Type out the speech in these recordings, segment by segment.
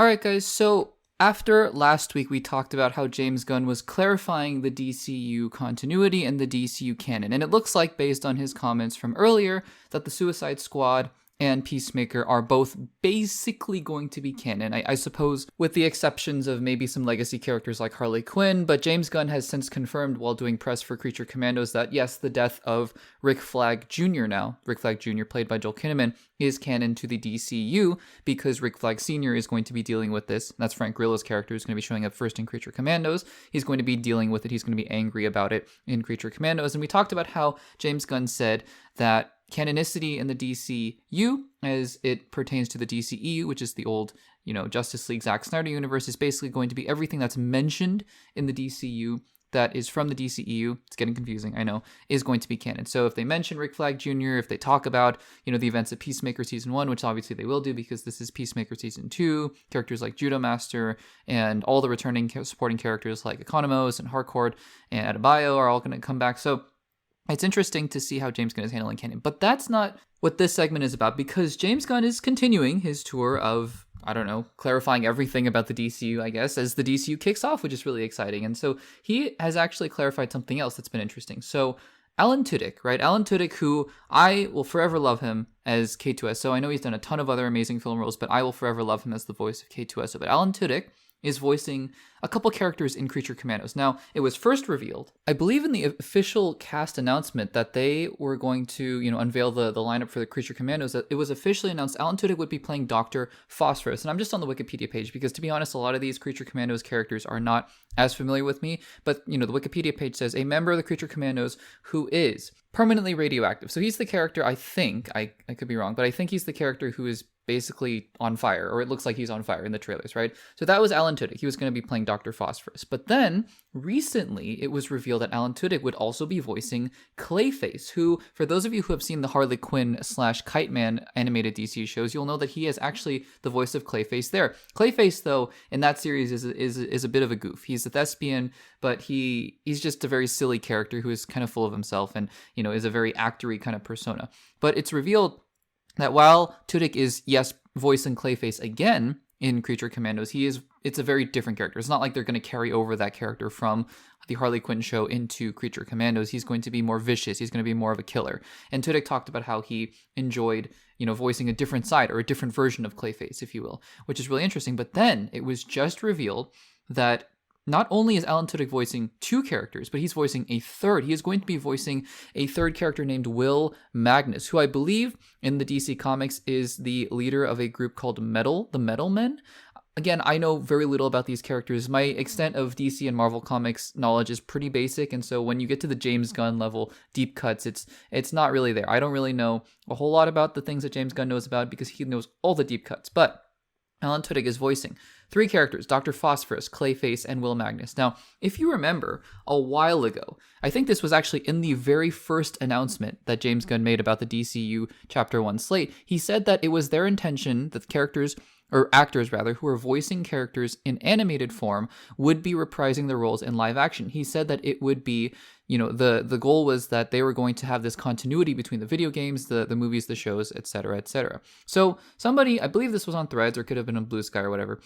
All right, guys, so after last week, we talked about how James Gunn was clarifying the DCU continuity and the DCU canon, and it looks like, based on his comments from earlier, that the Suicide Squad and Peacemaker are both basically going to be canon, I suppose, with the exceptions of maybe some legacy characters like Harley Quinn, but James Gunn has since confirmed while doing press for Creature Commandos that, yes, the death of Rick Flag Jr. Rick Flag Jr., played by Joel Kinnaman, is canon to the DCU because Rick Flag Sr. is going to be dealing with this. That's Frank Grillo's character, who's going to be showing up first in Creature Commandos. He's going to be dealing with it. He's going to be angry about it in Creature Commandos. And we talked about how James Gunn said that canonicity in the DCU, as it pertains to the DCEU, which is the old, Justice League Zack Snyder universe, is basically going to be everything that's mentioned in the DCU that is from the DCEU, it's getting confusing, I know, is going to be canon. So if they mention Rick Flag Jr., if they talk about, the events of Peacemaker Season 1, which obviously they will do because this is Peacemaker Season 2, characters like Judo Master and all the returning supporting characters like Economos and Harcourt and Adebayo are all going to come back. So it's interesting to see how James Gunn is handling canon. But that's not what this segment is about, because James Gunn is continuing his tour of, clarifying everything about the DCU, I guess, as the DCU kicks off, which is really exciting. And so he has actually clarified something else that's been interesting. So ALAN Tudyk, right? ALAN Tudyk, who I will forever love him as K2SO. I know he's done a ton of other amazing film roles, but I will forever love him as the voice of K2SO. But ALAN Tudyk is voicing a couple characters in Creature Commandos. Now, it was first revealed, I believe, in the official cast announcement that they were going to, unveil the lineup for the Creature Commandos. That it was officially announced ALAN Tudyk would be playing Dr. Phosphorus. And I'm just on the Wikipedia page because, to be honest, a lot of these Creature Commandos characters are not as familiar with me. But, the Wikipedia page says a member of the Creature Commandos who is permanently radioactive. So he's the character, I think, I could be wrong, but I think he's the character who is basically on fire, or it looks like he's on fire in the trailers, right? So that was ALAN Tudyk. He was going to be playing Dr. Phosphorus. But then, recently, it was revealed that ALAN Tudyk would also be voicing Clayface, who, for those of you who have seen the Harley Quinn / Kite Man animated DC shows, you'll know that he is actually the voice of Clayface there. Clayface, though, in that series is a bit of a goof. He's a thespian, but he's just a very silly character who is kind of full of himself and, is a very actory kind of persona. But it's revealed that while Tudyk is, yes, voicing Clayface again in Creature Commandos, it's a very different character. It's not like they're going to carry over that character from the Harley Quinn show into Creature Commandos. He's going to be more vicious. He's going to be more of a killer. And Tudyk talked about how he enjoyed, voicing a different side or a different version of Clayface, if you will, which is really interesting. But then it was just revealed that not only is ALAN Tudyk voicing two characters, but he's voicing a third. He is going to be voicing a third character named Will Magnus, who I believe in the DC Comics is the leader of a group called the Metal Men. Again, I know very little about these characters. My extent of DC and Marvel Comics knowledge is pretty basic, and so when you get to the James Gunn level deep cuts, it's not really there. I don't really know a whole lot about the things that James Gunn knows about because he knows all the deep cuts, but ALAN Tudyk is voicing three characters: Dr. Phosphorus, Clayface, and Will Magnus. Now, if you remember, a while ago, I think this was actually in the very first announcement that James Gunn made about the DCU Chapter 1 slate, he said that it was their intention that actors who are voicing characters in animated form would be reprising their roles in live action. He said that it would be, the goal was that they were going to have this continuity between the video games, the movies, the shows, etc., etc. So somebody, I believe this was on Threads or could have been on Blue Sky or whatever.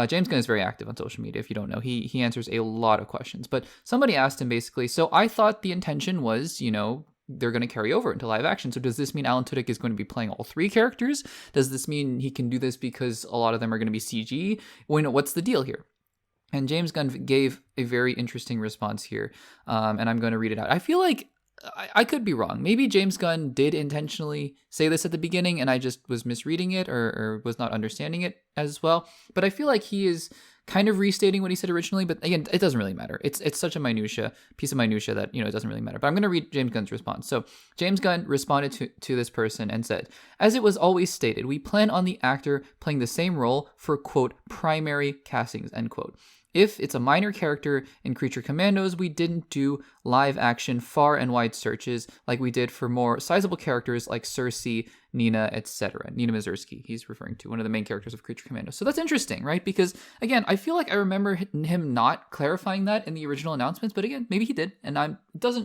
James Gunn is very active on social media, if you don't know. He answers a lot of questions. But somebody asked him basically, so I thought the intention was, they're going to carry over into live action. So does this mean ALAN Tudyk is going to be playing all three characters? Does this mean he can do this because a lot of them are going to be CG? What's the deal here? And James Gunn gave a very interesting response here, and I'm going to read it out. I feel like I could be wrong. Maybe James Gunn did intentionally say this at the beginning, and I just was misreading it or was not understanding it as well. But I feel like he is kind of restating what he said originally, but again, it doesn't really matter. It's such a piece of minutia that, it doesn't really matter. But I'm going to read James Gunn's response. So James Gunn responded to this person and said, "As it was always stated, we plan on the actor playing the same role for, quote, primary castings, end quote. If it's a minor character in Creature Commandos, we didn't do live action far and wide searches like we did for more sizable characters like Cersei, Nina, etc. Nina Mazursky, he's referring to one of the main characters of Creature Commandos. So that's interesting, right? Because again, I feel like I remember him not clarifying that in the original announcements, but again, maybe he did, and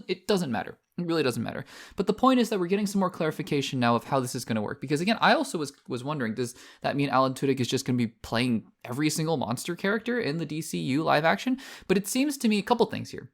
it doesn't matter. It really doesn't matter. But the point is that we're getting some more clarification now of how this is going to work. Because again, I also was wondering, does that mean Alan Tudyk is just going to be playing every single monster character in the DCU live action? But it seems to me a couple things here.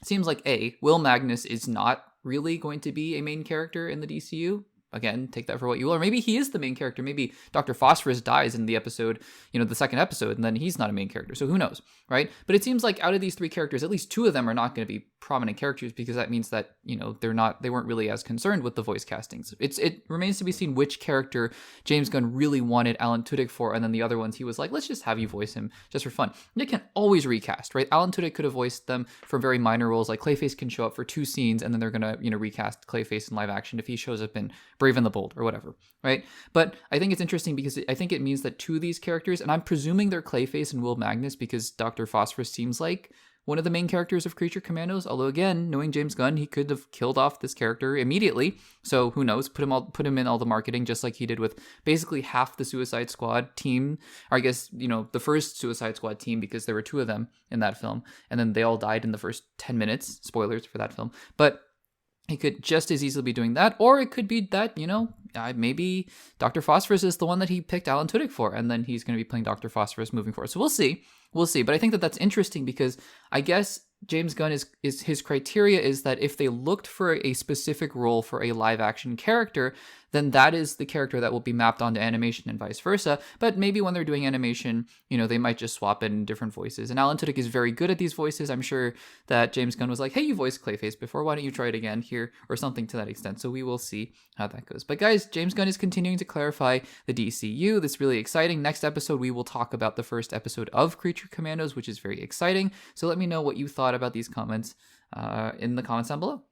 It seems like Will Magnus is not really going to be a main character in the DCU. Again, take that for what you will. Or maybe he is the main character. Maybe Dr. Phosphorus dies in the episode, the second episode, and then he's not a main character. So who knows, right? But it seems like out of these three characters, at least two of them are not going to be prominent characters, because that means that, they weren't really as concerned with the voice castings. It remains to be seen which character James Gunn really wanted Alan Tudyk for, and then the other ones he was like, let's just have you voice him just for fun. They can always recast, right? Alan Tudyk could have voiced them for very minor roles, like Clayface can show up for 2 scenes, and then they're going to, recast Clayface in live action if he shows up in Brave and the Bold or whatever, right? But I think it's interesting because I think it means that two of these characters, and I'm presuming they're Clayface and Will Magnus because Dr. Phosphorus seems like one of the main characters of Creature Commandos, although again, knowing James Gunn, he could have killed off this character immediately. So who knows? Put him in all the marketing, just like he did with basically half the Suicide Squad team. Or I guess, the first Suicide Squad team, because there were 2 of them in that film, and then they all died in the first 10 minutes. Spoilers for that film. But he could just as easily be doing that, or it could be that, maybe Dr. Phosphorus is the one that he picked Alan Tudyk for, and then he's going to be playing Dr. Phosphorus moving forward. So we'll see. But I think that that's interesting because I guess James Gunn is his criteria is that if they looked for a specific role for a live action character, then that is the character that will be mapped onto animation and vice versa. But maybe when they're doing animation, they might just swap in different voices. And Alan Tudyk is very good at these voices. I'm sure that James Gunn was like, hey, you voiced Clayface before, why don't you try it again here, or something to that extent. So we will see how that goes. But guys, James Gunn is continuing to clarify the DCU. That's really exciting. Next episode, we will talk about the first episode of Creature Commandos, which is very exciting. So let me know what you thought about these comments in the comments down below.